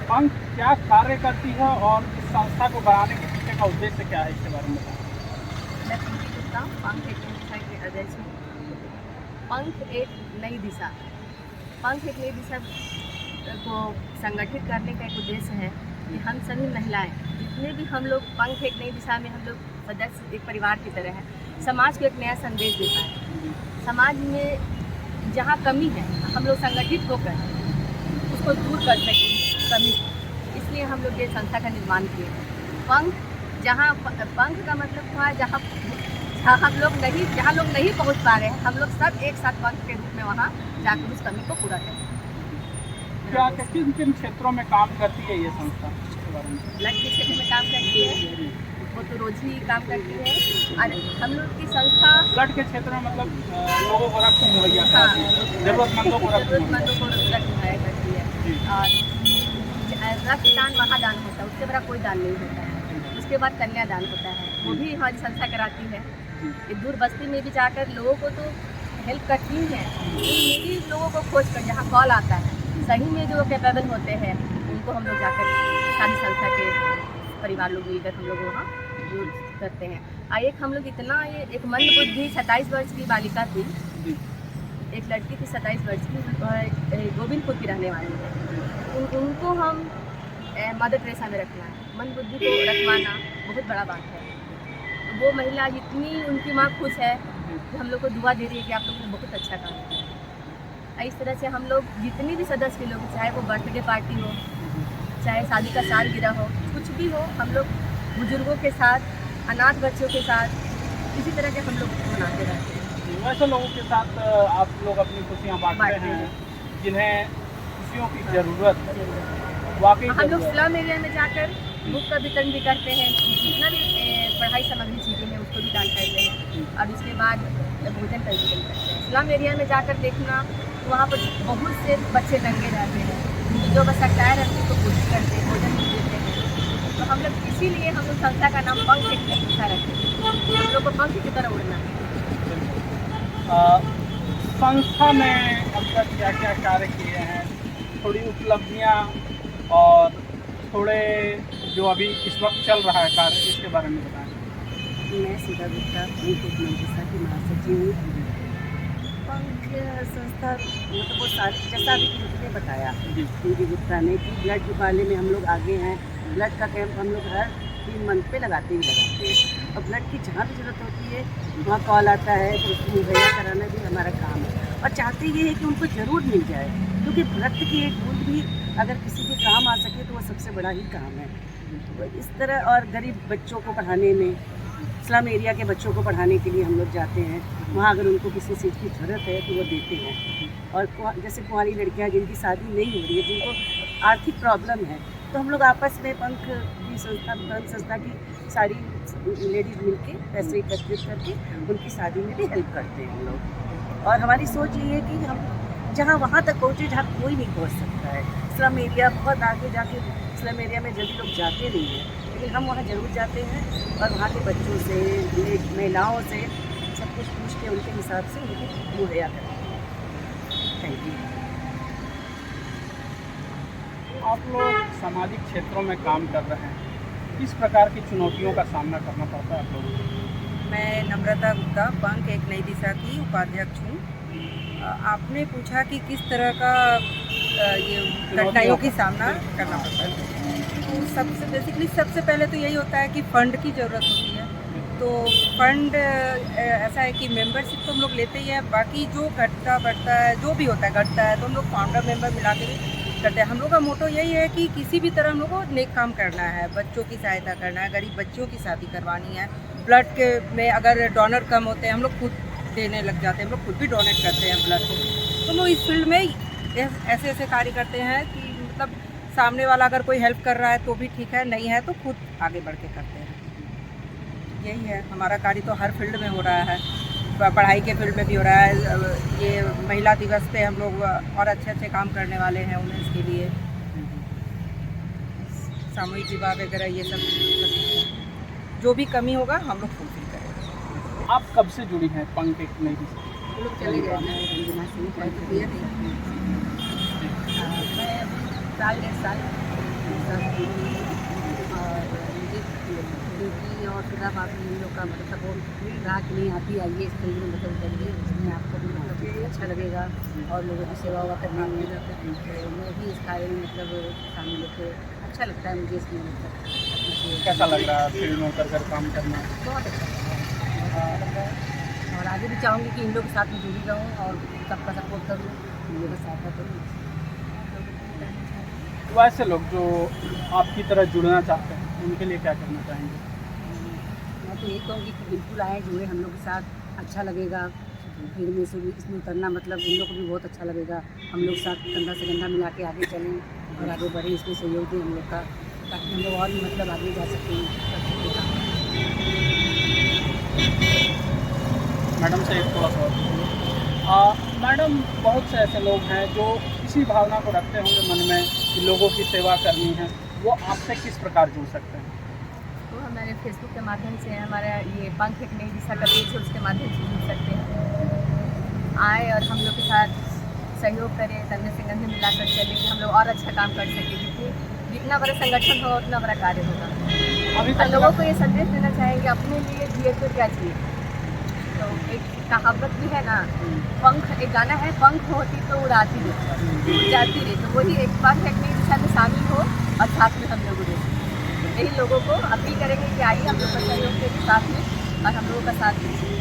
पंख क्या कार्य करती है और इस संस्था को बनाने के पीछे का उद्देश्य क्या है, इसके बारे में बताएं। मैं पंकज गुप्ता, पंख एक नई दिशा के अध्यक्ष हूँ। पंख एक नई दिशा, पंख एक नई दिशा को संगठित करने का एक उद्देश्य है कि हम सभी महिलाएं जितने भी हम लोग पंख एक नई दिशा में हम लोग सदस्य एक परिवार की तरह है, समाज को एक नया संदेश दे पाए। समाज में जहाँ कमी है हम लोग संगठित होकर उसको दूर कर सकें कमी, इसलिए हम लोग ये संस्था का निर्माण किए। पंख जहाँ पंख का मतलब हुआ जहाँ जहाँ लोग नहीं पहुँच पा रहे हैं, हम लोग सब एक साथ पंख के रूप में वहाँ जाकर उस कमी को पूरा करें। क्या किन किन क्षेत्रों में काम करती है ये संस्था, इसके बारे में? ब्लड के क्षेत्र में काम करती है, वो तो रोज ही काम करती है। और हम लोग की संस्था ब्लड के क्षेत्र में मतलब लोगों को रक्त मुहैया हाँ, कराती है, जरूरतमंदों को रक्त मुहैया करती है। और रक्तदान महादान होता है, उससे बड़ा कोई दान नहीं होता है। उसके बाद कन्यादान होता है, वो भी हमारी संस्था कराती है। ये दूर बस्ती में भी जाकर लोगों को तो हेल्प करती है, भी लोगों को खोज कर जहाँ कॉल आता है सही में जो कैपेबल होते हैं उनको हम लोग जाकर सारी संस्था के परिवार लोग मिलकर हम लोग वहाँ यूज करते हैं। और एक हम लोग इतना ये एक मंदबुद्धि 27 वर्ष की बालिका थी, एक लड़की थी 27 वर्ष की, गोविंदपुर की रहने वाली है। उनको हम मदर टेरेसा में रखना है, मंदबुद्धि को रखवाना बहुत बड़ा बात है। वो महिला जितनी उनकी माँ खुश है कि हम लोग को दुआ दे रही है कि आप लोग ने बहुत अच्छा काम किया। इस तरह से हम लोग जितनी भी सदस्य के लोग, चाहे वो बर्थडे पार्टी हो, चाहे शादी का सालगिरह हो, कुछ भी हो, हम लोग बुजुर्गों के साथ, अनाथ बच्चों के साथ इसी तरह के हम लोग मनाते रहते हैं। वैसे लोगों के साथ आप लोग अपनी खुशियाँ बांटते हैं जिन्हें खुशियों की ज़रूरत है। वाकई हम लोग स्लम एरिया में जाकर बुक का वितरण भी करते हैं, जितना भी पढ़ाई सामग्री चीज़ें हैं उसको भी दान करते हैं। और उसके बाद भोजन का वितरण करते हैं। स्लम एरिया में जाकर देखना, वहाँ पर बहुत से बच्चे नंगे रहते हैं, जो बस सकताएँ रहते हैं तो कोशिश करते हैं, भोजन भी देते हैं। तो हम लोग इसीलिए हम लोग संस्था का नाम पंख एक नई दिशा रखते हैं, हम लोग को पंख की तरह उड़ना है। संस्था ने अब तक क्या क्या कार्य किए हैं, थोड़ी उपलब्धियाँ और थोड़े जो अभी इस वक्त चल रहा है कार्य, इसके बारे में बताएं। मैं सीधा गुप्ता, पंख एक नई दिशा की महासचिव हूँ। पंख संस्था मतलब वो सारी जैसा अभी किसी ने बताया दीदी गुप्ता ने कि ब्लड वाले में हम लोग आगे हैं। ब्लड का कैंप हम लोग हर 3 मंथ पे लगाते हैं। और ब्लड की जहाँ भी ज़रूरत होती है वहाँ कॉल आता है, तो उसको मुहैया कराना भी हमारा काम है। और चाहते ये है कि उनको ज़रूर मिल जाए, क्योंकि रक्त की एक बूंद भी अगर किसी के काम आ सके तो वो सबसे बड़ा ही काम है। तो इस तरह, और गरीब बच्चों को पढ़ाने में, स्लम एरिया के बच्चों को पढ़ाने के लिए हम लोग जाते हैं। वहाँ अगर उनको किसी चीज़ की ज़रूरत है तो वो देते हैं। और जैसे कुंवारी लड़कियाँ जिनकी शादी नहीं हो रही है, जिनको आर्थिक प्रॉब्लम है, तो हम लोग आपस में पंख संस्था की सारी लेडीज़ मिलके पैसे एकत्रित करके उनकी शादी में भी हेल्प करते हैं हम लोग। और हमारी सोच ये है कि हम जहाँ वहाँ तक पहुँचे जहाँ कोई नहीं पहुँच सकता है। स्लम एरिया बहुत आगे जाके, स्लम एरिया में जल्दी लोग जाते नहीं हैं, लेकिन हम वहाँ ज़रूर जाते हैं और वहाँ के बच्चों से, महिलाओं से सब कुछ पूछ के उनके हिसाब से उनको मुहैया करते हैं। Thank you. आप लोग सामाजिक क्षेत्रों में काम कर रहे हैं, किस प्रकार की चुनौतियों का सामना करना पड़ता है आप लोगों को? मैं नम्रता गुप्ता, पंख एक नई दिशा की उपाध्यक्ष हूँ। आपने पूछा कि किस तरह का ये कठिनाइयों की सामना करना पड़ता है। तो सबसे पहले तो यही होता है कि फ़ंड की ज़रूरत होती है। तो फंड ऐसा है कि मेंबरशिप तो हम लोग लेते ही हैं, बाकी जो घटता बढ़ता है, जो भी होता है घटता है, तो हम लोग फाउंडर मेंबर मिला के भी करते हैं। हम लोग का मोटो यही है कि किसी भी तरह हम लोग को नेक काम करना है, बच्चों की सहायता करना है, गरीब बच्चियों की शादी करवानी है। ब्लड के में अगर डोनर कम होते हैं, हम लोग खुद देने लग जाते हैं, हम लोग खुद भी डोनेट करते हैं ब्लड को। तो हम लोग इस फील्ड में ऐसे ऐसे कार्य करते हैं कि मतलब सामने वाला अगर कोई हेल्प कर रहा है तो भी ठीक है, नहीं है तो खुद आगे बढ़ के करते हैं। यही है हमारा कार्य। तो हर फील्ड में हो रहा है, पढ़ाई के फील्ड में भी हो रहा है। ये महिला दिवस पे हम लोग और अच्छे अच्छे काम करने वाले हैं वुमेन्स के लिए, सामूहिक विवाह वगैरह, ये सब जो भी कमी होगा हम लोग फुलफिल करेंगे। आप कब से जुड़ी हैं पंख एक नई दिशा? हम लोग चले गए रंजना सिंह, मैं साल 1.5 साल साथ जुड़ी हूँ और मुझे बेटी और खुदा भाभी इन लोग का मतलब सपोर्ट रहा कि नहीं आप ही आइए इस फील्ड में मतलब करिए, इसमें आपको भी मतलब अच्छा लगेगा और लोगों की सेवा हुआ करने में। तो मैं भी इस कार्य में मतलब शामिल होकर अच्छा लगता है मुझे इसमें मतलब कैसा लग रहा है फील्ड में उतर कर काम करना? बहुत अच्छा लग रहा है और आगे भी चाहूँगी कि इन लोग के साथ में जुड़ी रहूँ और सबका सपोर्ट करूँ, इन लोगों का सहायता करूँ। वैसे लोग जो आपकी तरह जुड़ना चाहते हैं उनके लिए क्या करना चाहेंगे? मैं तो यही कहूँगी कि बिल्कुल आए, जुड़े हम लोग के साथ, अच्छा लगेगा भीड़ में से भी इसमें उतरना, मतलब इन लोग को भी बहुत अच्छा लगेगा। हम लोग साथ कंधा से कंधा मिला के आगे चलें और आगे बढ़ें, इसमें सहयोग दें हम लोग का, ताकि हम लोग और भी मतलब आगे जा सकें। मैडम से एक थोड़ा सा मैडम, बहुत से ऐसे लोग हैं जो इसी भावना को रखते होंगे मन में कि लोगों की सेवा करनी है, वो आपसे किस प्रकार जुड़ सकते हैं? तो हमारे फेसबुक के माध्यम से, हमारा ये पंख एक नई दिशा का पेज है, उसके माध्यम से जुड़ सकते हैं। आए और हम लोग के साथ सहयोग करें, कंधे से कंधे मिलाकर चलें, हम लोग और अच्छा काम कर सकें, क्योंकि जितना बड़ा संगठन होगा उतना बड़ा कार्य होगा। अभी और तक लोगों को ये संदेश देना चाहेंगे अपने लिए जिए तो क्या चाहिए। तो एक कहावत भी है ना, पंख, एक गाना है, पंख होती तो उड़ाती रहे, जाती रहे। तो वही एक पंख एक नई दिशा में शामिल हो और साथ में हम लोग उड़े। यही लोगों को अपील करेंगे कि आइए हम लोग का सहयोग के साथ में और हम लोगों का साथ दीजिए।